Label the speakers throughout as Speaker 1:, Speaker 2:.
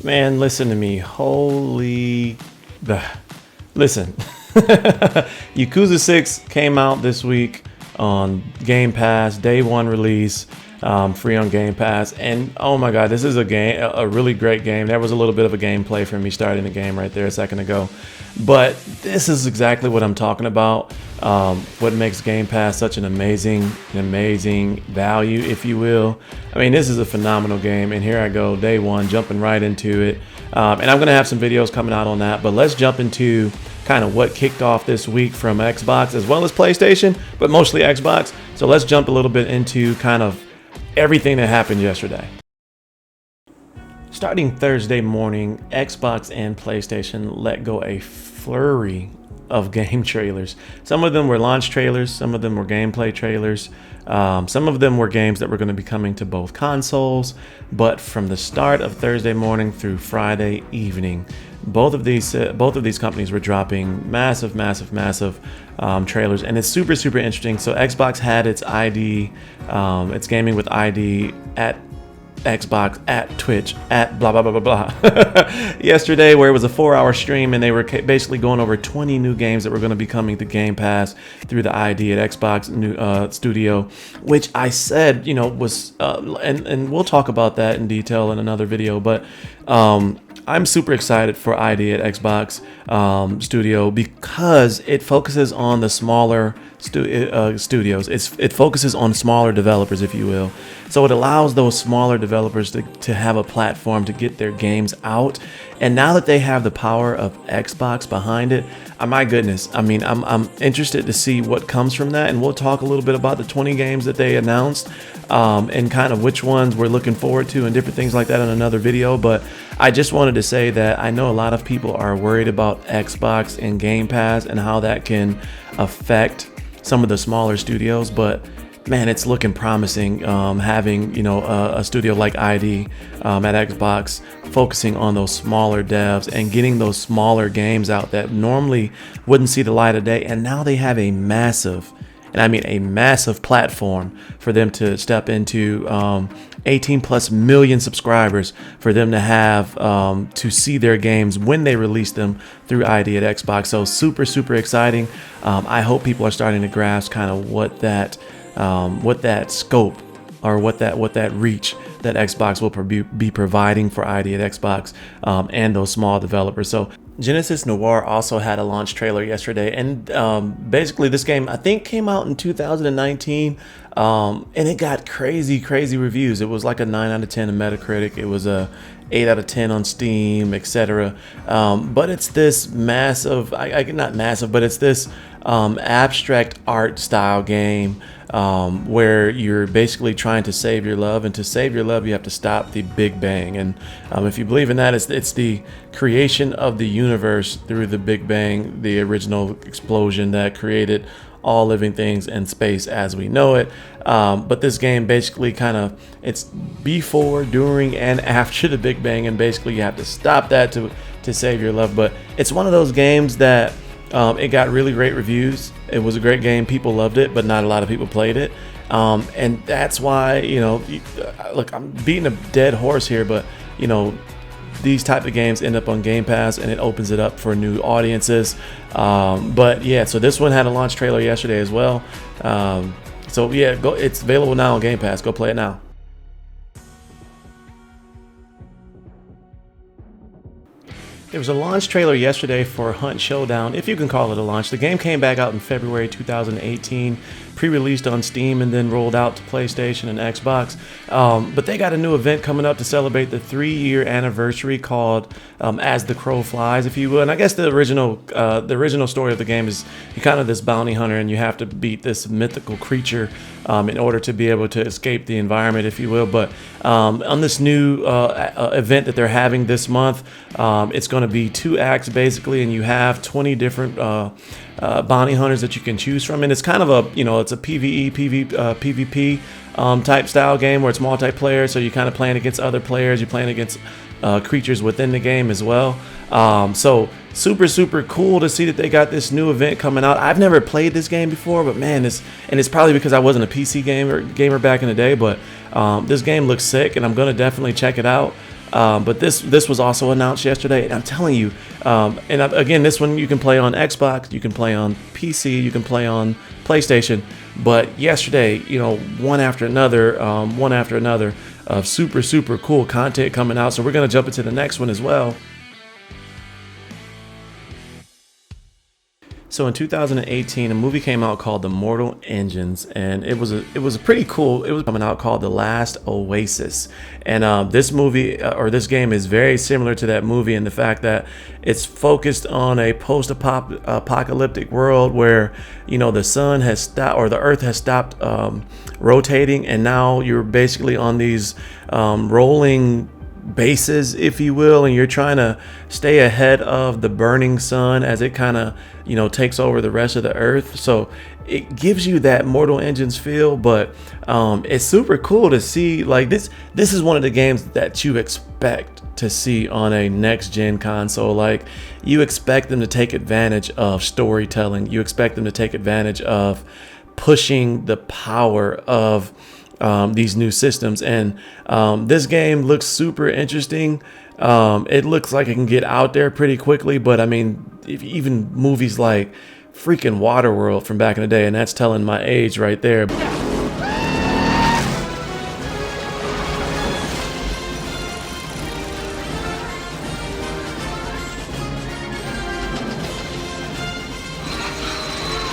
Speaker 1: Man, listen to me. Holy... Listen. Yakuza 6 came out this week on Game Pass, day one release, free on Game Pass. And oh my God, this is a really great game. There was a little bit of a gameplay for me starting the game right there a second ago. But this is exactly what I'm talking about. What makes Game Pass such an amazing value, if you will. I mean, this is a phenomenal game, and here I go, day one, jumping right into it. And I'm gonna have some videos coming out on that, but let's jump into kind of what kicked off this week from Xbox as well as PlayStation, but mostly Xbox. So let's jump a little bit into kind of everything that happened yesterday. Starting Thursday morning, Xbox and PlayStation let go a flurry of game trailers. Some of them were launch trailers, some of them were gameplay trailers, some of them were games that were going to be coming to both consoles. But from the start of Thursday morning through Friday evening, both of these companies were dropping massive trailers, and it's super interesting. So Xbox had its ID, its gaming with ID at Xbox, at Twitch, at blah blah blah blah blah yesterday, where it was a 4-hour stream, and they were basically going over 20 new games that were going to be coming to Game Pass through the ID at Xbox new Studio, which I said, was and we'll talk about that in detail in another video. But I'm super excited for ID at Xbox Studio because it focuses on the smaller studios. It focuses on smaller developers, if you will. So it allows those smaller developers to have a platform to get their games out. And now that they have the power of Xbox behind it, my goodness, I mean, I'm interested to see what comes from that. And we'll talk a little bit about the 20 games that they announced, and kind of which ones we're looking forward to and different things like that in another video. But I just wanted to say that I know a lot of people are worried about Xbox and Game Pass and how that can affect some of the smaller studios, but man, it's looking promising, having a studio like ID at Xbox focusing on those smaller devs and getting those smaller games out that normally wouldn't see the light of day. And now they have a massive, and I mean a massive, platform for them to step into. 18 plus million subscribers for them to have to see their games when they release them through ID at Xbox. So super exciting. I hope people are starting to grasp kind of what that scope or what that reach that Xbox will be providing for ID at Xbox and those small developers. So Genesis Noir also had a launch trailer yesterday, and basically this game I think came out in 2019, and it got crazy reviews. It was like a 9 out of 10 on Metacritic. It was a 8 out of 10 on Steam, etc. But it's this massive, not massive, but it's this abstract art style game where you're basically trying to save your love, and to save your love you have to stop the Big Bang. And if you believe in that, it's the creation of the universe through the Big Bang, the original explosion that created all living things and space as we know it. But this game basically it's before, during, and after the Big Bang, and basically you have to stop that to save your love. But it's one of those games that it got really great reviews. It was a great game. People loved it, but not a lot of people played it. And that's why, look, I'm beating a dead horse here, but these type of games end up on Game Pass, and it opens it up for new audiences. But yeah, so this one had a launch trailer yesterday as well. So yeah, it's available now on Game Pass. Go play it now. There was a launch trailer yesterday for Hunt Showdown, if you can call it a launch. The game came back out in February 2018, pre-released on Steam and then rolled out to PlayStation and Xbox. But they got a new event coming up to celebrate the 3-year anniversary called As the Crow Flies, if you will. And I guess the original story of the game is you're kind of this bounty hunter, and you have to beat this mythical creature in order to be able to escape the environment, if you will. But on this new event that they're having this month, it's going to be 2 acts basically, and you have 20 different bounty hunters that you can choose from. And it's kind of a, it's a PvP type style game where it's multiplayer, so you're kind of playing against other players, you're playing against creatures within the game as well. So super cool to see that they got this new event coming out. I've never played this game before, but man, it's probably because I wasn't a PC gamer back in the day, but this game looks sick, and I'm gonna definitely check it out. But this was also announced yesterday, and I'm telling you, again, this one you can play on Xbox, you can play on PC, you can play on PlayStation. But yesterday, one after another of super cool content coming out. So we're gonna jump into the next one as well. So in 2018, a movie came out called The Mortal Engines, and it was a pretty cool. It was coming out called The Last Oasis, and this movie or this game is very similar to that movie in the fact that it's focused on a post-apocalyptic world where the sun has stopped or the Earth has stopped rotating, and now you're basically on these rolling bases, if you will, and you're trying to stay ahead of the burning sun as it kind of takes over the rest of the earth. So it gives you that Mortal Engines feel, but it's super cool to see. Like this is one of the games that you expect to see on a next gen console. Like you expect them to take advantage of storytelling, you expect them to take advantage of pushing the power of these new systems, and this game looks super interesting. It looks like it can get out there pretty quickly, but I mean, even movies like freaking Waterworld from back in the day, and that's telling my age right there.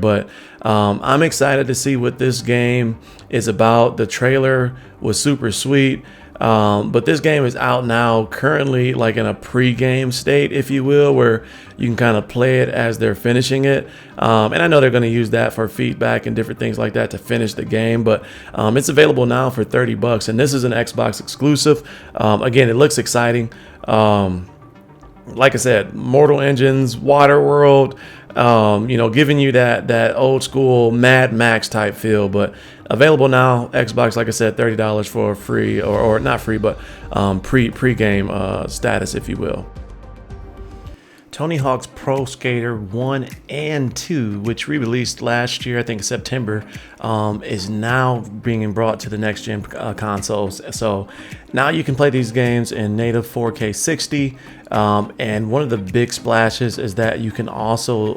Speaker 1: But I'm excited to see what this game is about. The trailer was super sweet, but this game is out now currently, like in a pre-game state, if you will, where you can kind of play it as they're finishing it. And I know they're going to use that for feedback and different things like that to finish the game, but it's available now for $30, and this is an Xbox exclusive. Again, it looks exciting. Like I said, Mortal Engines, Waterworld, giving you that old school Mad Max type feel, but available now. Xbox, like I said, $30 for free or not free, but pre-game status, if you will. Tony Hawk's Pro Skater 1 and 2, which re-released last year, I think September, is now being brought to the next gen consoles. So now you can play these games in native 4K 60, and one of the big splashes is that you can also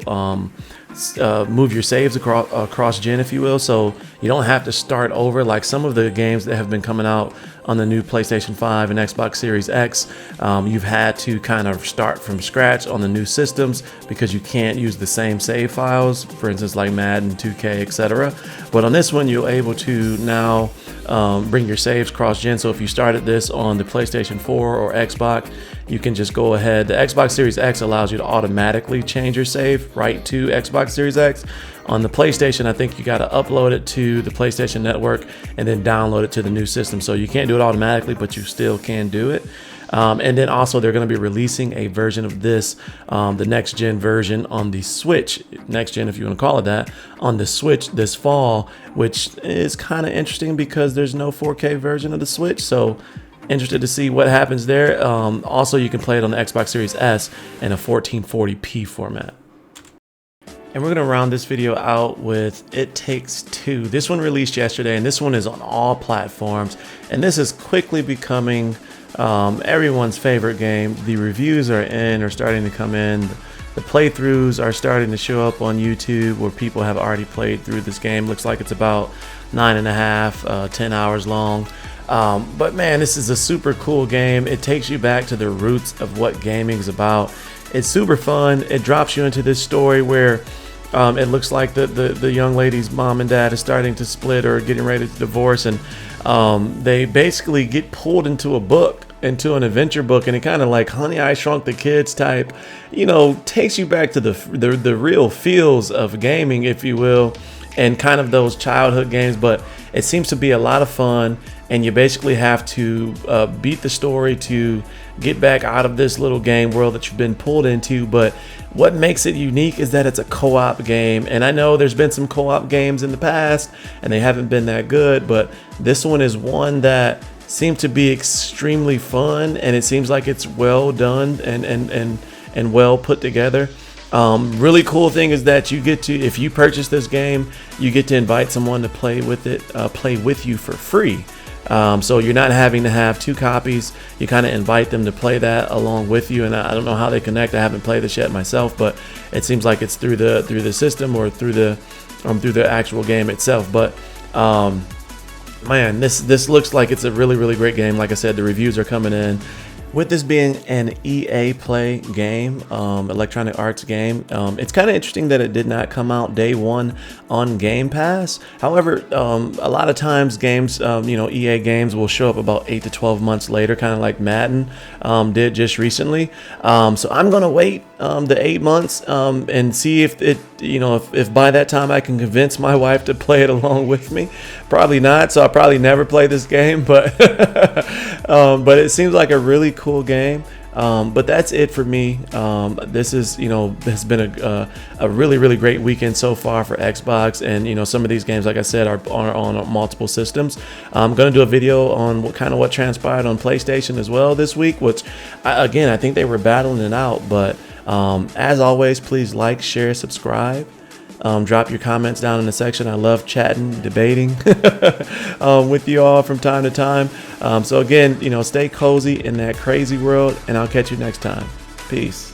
Speaker 1: move your saves across gen, if you will, so you don't have to start over like some of the games that have been coming out on the new PlayStation 5 and Xbox Series X. You've had to kind of start from scratch on the new systems because you can't use the same save files, for instance like Madden, 2K, etc. But on this one, you're able to now bring your saves cross-gen. So if you started this on the PlayStation 4 or Xbox, you can just go ahead. The Xbox Series X allows you to automatically change your save right to Xbox Series X. On the PlayStation, I think you got to upload it to the PlayStation Network and then download it to the new system. So you can't do it automatically, but you still can do it. And then also they're going to be releasing a version of this, the next gen version on the Switch, next gen if you want to call it that, on the Switch this fall, which is kind of interesting because there's no 4K version of the Switch. So interested to see what happens there. Also, you can play it on the Xbox Series S in a 1440p format. And we're going to round this video out with It Takes Two. This one released yesterday, and this one is on all platforms. And this is quickly becoming everyone's favorite game. The reviews are starting to come in. The playthroughs are starting to show up on YouTube where people have already played through this game. Looks like it's about 9.5, 10 hours long. But man, this is a super cool game. It takes you back to the roots of what gaming is about. It's super fun. It drops you into this story where it looks like the young lady's mom and dad is starting to split or getting ready to divorce, and they basically get pulled into an adventure book, and it kind of like Honey, I Shrunk the Kids type, takes you back to the real feels of gaming, if you will, and kind of those childhood games. But it seems to be a lot of fun, and you basically have to beat the story to get back out of this little game world that you've been pulled into. But what makes it unique is that it's a co-op game, and I know there's been some co-op games in the past and they haven't been that good, but this one is one that seemed to be extremely fun, and it seems like it's well done and well put together. Really cool thing is that you get to, if you purchase this game, you get to invite someone to play with you for free. So you're not having to have 2 copies. You kind of invite them to play that along with you, and I don't know how they connect. I haven't played this yet myself, but it seems like it's through the system or through the actual game itself. But man, this looks like it's a really great game. Like I said, the reviews are coming in. With this being an EA Play game, Electronic Arts game, it's kind of interesting that it did not come out day one on Game Pass. However, a lot of times games, EA games will show up about 8 to 12 months later, kind of like Madden did just recently. So I'm gonna wait the 8 months and see if it, if by that time I can convince my wife to play it along with me. Probably not, so I'll probably never play this game, but but it seems like a really cool game. But that's it for me. This is, has been a really great weekend so far for Xbox, and some of these games, like I said, are on multiple systems. I'm gonna do a video on what transpired on PlayStation as well this week, which I think they were battling it out. But as always, please like, share, subscribe. Drop your comments down in the section. I love chatting, debating with you all from time to time. So again, stay cozy in that crazy world, and I'll catch you next time. Peace.